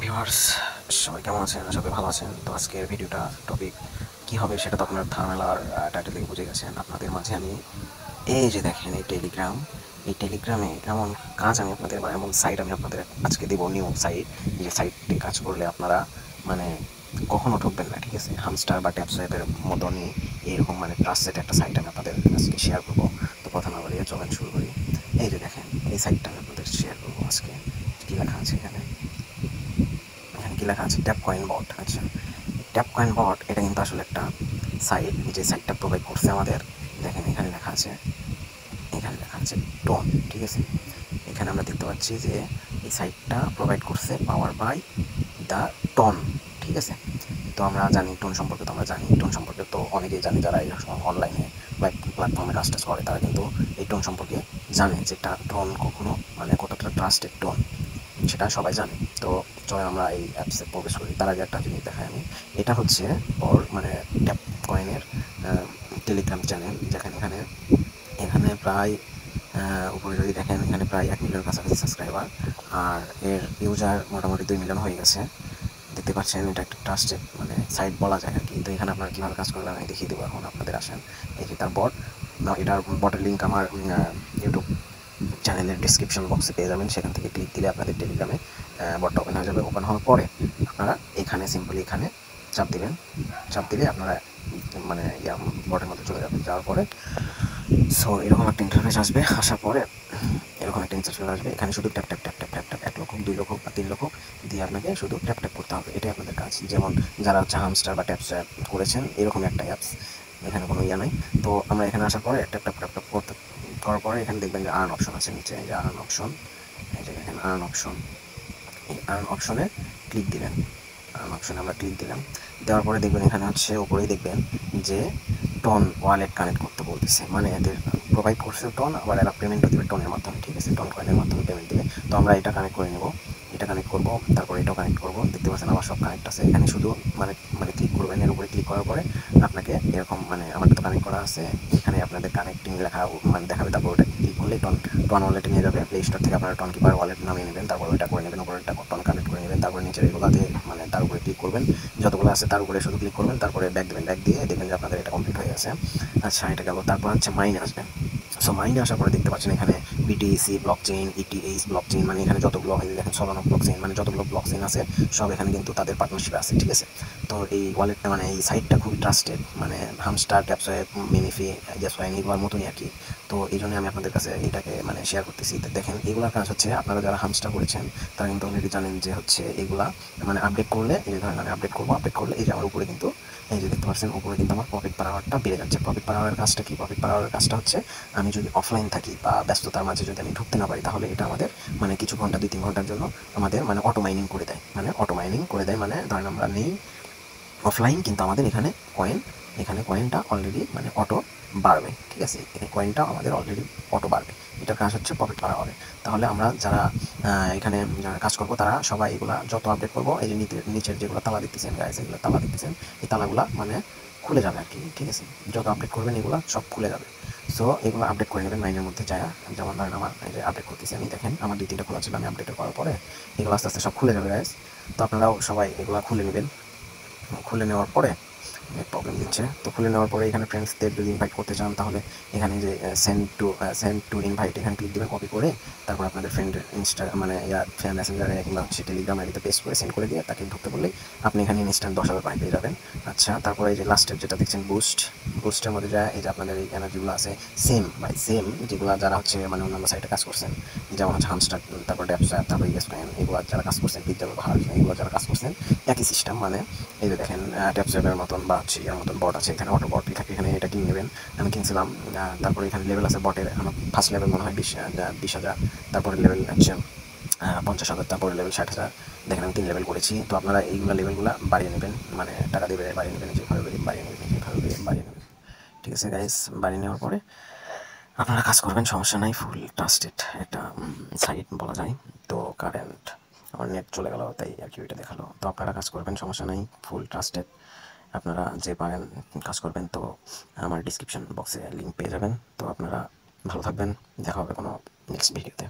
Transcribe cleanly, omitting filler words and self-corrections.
Viewers, সবাই কেমন আছেন? আশা করি ভালো আছেন। তো আজকের ভিডিওটা টপিক কী হবে সেটা তো আপনার থাম্বনেল আর টাইটেল থেকে বুঝে গেছেন। আপনাদের মাঝে আমি এই যে দেখেন এই টেলিগ্রামে এমন কাজ আমি আপনাদের বা এমন সাইট আমি আপনাদের আজকে দেবো, নিউ সাইট। যে সাইটে কাজ করলে আপনারা মানে কখনো ঠকবেন না, ঠিক আছে? হামস্টার বা ট্যাপস অ্যাপের মতনই এরকম মানে ট্রাস্টেড একটা সাইট আমি আপনাদের আজকে শেয়ার করবো। তো কথা না বলিয়ে চলেন শুরু করি। এই যে দেখেন এই সাইটটা আমি আপনাদের শেয়ার করবো আজকে। কী লেখা আছে এখানে? এখানে কি লেখা আছে? ট্যাপ কয়েন বট। আচ্ছা, ট্যাপ কয়েন বট এটা কিন্তু আসলে একটা সাইট, যে সাইটটা প্রোভাইড করছে আমাদের। দেখেন এখানে লেখা আছে টোন, ঠিক আছে? এখানে আমরা দেখতে পাচ্ছি যে এই সাইটটা প্রোভাইড করছে পাওয়ার বাই দ্য টোন, ঠিক আছে? তো আমরা জানি টোন সম্পর্কে, তো আমরা জানি টোন সম্পর্কে তো অনেকেই জানি, যারা এই অনলাইনে প্ল্যাটফর্মে কাজ টাজ করে তারা কিন্তু এই টোন সম্পর্কে জানে, যে একটা টোন কখনো মানে কতটা ট্রাস্টেড টোন সেটা সবাই জানে। তো চলো আমরা এই অ্যাপসে প্রবেশ করি। তার আগে একটা জিনিস দেখাই আমি। এটা হচ্ছে ওর মানে ট্যাপ কয়েনের টেলিগ্রাম চ্যানেল, যেখানে এখানে এখানে প্রায় উপরে যদি দেখেন এখানে প্রায় 1 মিলিয়ন কাছাকাছি সাবস্ক্রাইবার, আর এর ইউজার মোটামুটি 2 মিলিয়ন হয়ে গেছে। দেখতে পাচ্ছেন এটা একটা ট্রাস্টেড মানে সাইট বলা যায় আর কি। তো এখানে আপনারা কীভাবে কাজ করবেন আমি দেখিয়ে দেবো এখন আপনাদের। আসেন, এই যে তার বট, এটার বটের লিঙ্ক আমার ইউটিউব চ্যানেলের ডিসক্রিপশন বক্সে পেয়ে যাবেন। সেখান থেকে ক্লিক দিলে আপনাদের টেলিগ্রামে বটটা ওপেন হয়ে যাবে। ওপেন হওয়ার পরে আপনারা এখানে সিম্পলি এখানে চাপ দিবেন। চাপ দিলে আপনারা মানে বটের মধ্যে চলে যাবেন। যাওয়ার পরে সো এরকম একটা ইন্টারফেস আসবে। আসার পরে এরকম একটা ইন্টারফেস আসবে। এখানে শুধু tap tap tap tap tap tap 1 লক্ষ 2 লক্ষ বা 3 লক্ষ দিয়ে আপনাকে শুধু ট্যাপ ট্যাপ করতে হবে। এটাই আপনাদের কাজ। যেমন যারা হচ্ছে হামস্টার বা ট্যাপস করেছেন এরকম একটা অ্যাপস, এখানে কোনো নাই। তো আমরা এখানে আসার পরে ট্যাপ ট্যাপ ট্যাপ ট্যাপ করতে করার পরে এখানে দেখবেন যে আর্ন অপশন আছে নিচে, এই যে আর্ন অপশন, এই যে এখানে আর্ন অপশন, এই আর্ন অপশনে ক্লিক দিবেন। আর্ন অপশনে আমরা ক্লিক দিলাম। দেওয়ার পরে দেখবেন এখানে হচ্ছে উপরেই দেখবেন যে টোন ওয়ালেট কানেক্ট করতে বলতেছে। মানে এদের প্রোভাইড করছে টোন, আবার এরা পেমেন্টও দেবে টোনের মাধ্যমে, ঠিক আছে? টোন কয়েনের মাধ্যমে পেমেন্ট দেবে। তো আমরা এটা কানেক্ট করে নেব, এটা কানেক্ট করবো, তারপরে এটাও কানেক্ট করবো। দেখতে পাচ্ছেন আমার সব কানেক্ট আছে। এখানে শুধু মানে মানে ক্লিক করবেন, এর উপরে ক্লিক করার পরে আপনাকে এরকম মানে আমার তো কানেক্ট করা আছে, এখানে আপনাদের কানেক্টিং লেখা মানে দেখাবে। তারপর ওটা ক্লিক করলে টোন ওয়ালেটে নিয়ে যাবে। প্লে স্টোর থেকে আপনারা টোন কিপার ওয়ালেট নামিয়ে নেবেন, তারপর ওইটা করে নেবেন, উপরে টোন কানেক্ট করে নেবেন। তারপরে নিচের এগুলোতে মানে তার উপরে ক্লিক করবেন, যতগুলো আছে তার উপরে শুধু ক্লিক করবেন, তারপরে ব্যাক দেবেন। ব্যাক দিয়ে দেখবেন যে আপনাদের এটা কমপ্লিট হয়ে গেছে। আচ্ছা, এটা গেল। তারপর হচ্ছে মাইনে আসবে। সো মাইনে আসার পরে দেখতে পাচ্ছেন এখানে বিটিসি ব্লকচেইন, ইটিএইচ ব্লকচেইন, মানে এখানে যতগুলো দেখেন সলানো ব্লকচেইন, মানে যতগুলো ব্লকচেইন আছে সব এখানে কিন্তু তাদের পার্টনারশিপে আছে, ঠিক আছে? তো এই ওয়ালেটটা মানে এই সাইটটা খুবই ট্রাস্টেড, মানে হামস্টার, ট্যাপসওয়েব, মিনিফি, গ্যাসওয়াইন এগুলোর মতনই আর কি। তো এই জন্য আমি আপনাদের কাছে এটাকে মানে শেয়ার করতেছি। দেখেন এগুলোর কাজ হচ্ছে, আপনারা যারা হামস্টার করেছেন তারা কিন্তু অলরেডি জানেন যে হচ্ছে এগুলা মানে আপডেট করলে, এই যে ধরেন আমি আপডেট করবো, আপডেট করলে এই যে আমার উপরে কিন্তু এই যে দেখতে পাচ্ছেন উপরে কিন্তু আমার প্রফিট পার আওয়ারটা বেড়ে যাচ্ছে। প্রফিট পার আওয়ারের কাজটা কি? প্রফিট পার আওয়ারের কাজটা হচ্ছে আমি যদি অফলাইন থাকি বা ব্যস্ততার মাঝে যদি আমি ঢুকতে না পারি, তাহলে এটা আমাদের মানে কিছু ঘন্টা 2-3 ঘন্টার জন্য আমাদের মানে অটো মাইনিং করে দেয়। মানে অটো মাইনিং করে দেয় মানে ধরেন আমরা নেই অফলাইন, কিন্তু আমাদের এখানে কয়েনটা অলরেডি মানে অটো বাড়বে, ঠিক আছে? এই কয়েনটা আমাদের অলরেডি অটো বাড়বে। এটার কাজ হচ্ছে প্রফিট পার আওয়ারে। তাহলে আমরা যারা এখানে যারা কাজ করবো তারা সবাই এগুলা যত আপডেট করবো, এই যে নিচের যেগুলো তালা দেখতেছেন গাইস, এগুলো তালা দেখতেছেন, এই তালাগুলা মানে খুলে যাবে আর কি, ঠিক আছে? যত আপডেট করবেন এগুলো সব খুলে যাবে। সো এগুলো আপডেট করে নেবেন মাইনের মধ্যে যায়। যেমন ধরেন আমার এই যে আপডেট করতেছি আমি, দেখেন আমার 2-3টা খোলা ছিল, আমি আপডেট করার পরে এগুলো আস্তে আস্তে সব খুলে যাবে গাইস। তো আপনারাও সবাই এগুলো খুলে নেবেন। খুলে নেওয়ার পরে প্রবলেম দিচ্ছে, তো খুলে নেওয়ার পরে এখানে ফ্রেন্ডসদের যদি ইনভাইট করতে চান তাহলে এখানে যে সেন্ড টু ইনভাইট এখানে ক্লিক দেবেন, কপি করে তারপর আপনাদের ফ্রেন্ডের মানে মেসেঞ্জারে কিংবা হচ্ছে টেলিগ্রাম আইডিতে পেস্ট করে সেন্ড করে দিয়ে তাকে ঢুকতে বললেই আপনি এখানে ইনস্ট্যান্ট 10,000 পয়েন্ট পেয়ে যাবেন। আচ্ছা, তারপরে এই যে লাস্টের যেটা দেখছেন বুস্টের মধ্যে যায়, এই যে আপনাদের এই এনার্জিগুলো আছে সেম যেগুলো যারা হচ্ছে মানে অন্যান্য সাইটে কাজ করছেন, যেমন হচ্ছে হামস্টার, তারপর ড্যাপসঅ্যাপ, তারপর ইয়েসপ্যান, এগুলো যারা কাজ করছেন, পিজ্জা ব্যবহার, এগুলো যারা কাজ করছেন একই সিস্টেম। মানে এই যে দেখেন ট্যাপসঅ্যাপের মতন বা হচ্ছে এর মতন বট আছে, এখানে অটো বট এখানে এটা কিনে নেবেন। আমি কিনছিলাম। তারপরে এখানে লেভেল আছে বটের, আমার ফার্স্ট লেভেল মনে হয় 20,000, তারপরে লেভেল হচ্ছে 50,000, তারপরে লেভেল 60,000। দেখেন আমি 3 লেভেল করেছি। তো আপনারা এইগুলো লেভেলগুলো বাড়িয়ে নেবেন, মানে টাকা দিয়ে বাড়িয়ে নেবেন, যেভাবে বাড়িয়ে নেবেন, বাড়িয়ে নেবেন, ঠিক আছে গাইস? বাড়িয়ে নেওয়ার পরে আপনারা কাজ করবেন, সমস্যা নাই। ফুল ট্রাস্টেড একটা সাইট বলা যায়। তো কারেন্ট আমার নেট চলে গেল, তাই আর কি ওইটা দেখালো। তো আপনারা কাজ করবেন, সমস্যা নাই, ফুল ট্রাস্টেড। আপনারা যে পারেন কাজ করবেন। তো আমার ডিসক্রিপশন বক্সে লিঙ্ক পেয়ে যাবেন। তো আপনারা ভালো থাকবেন, দেখা হবে কোনো নেক্সট ভিডিওতে।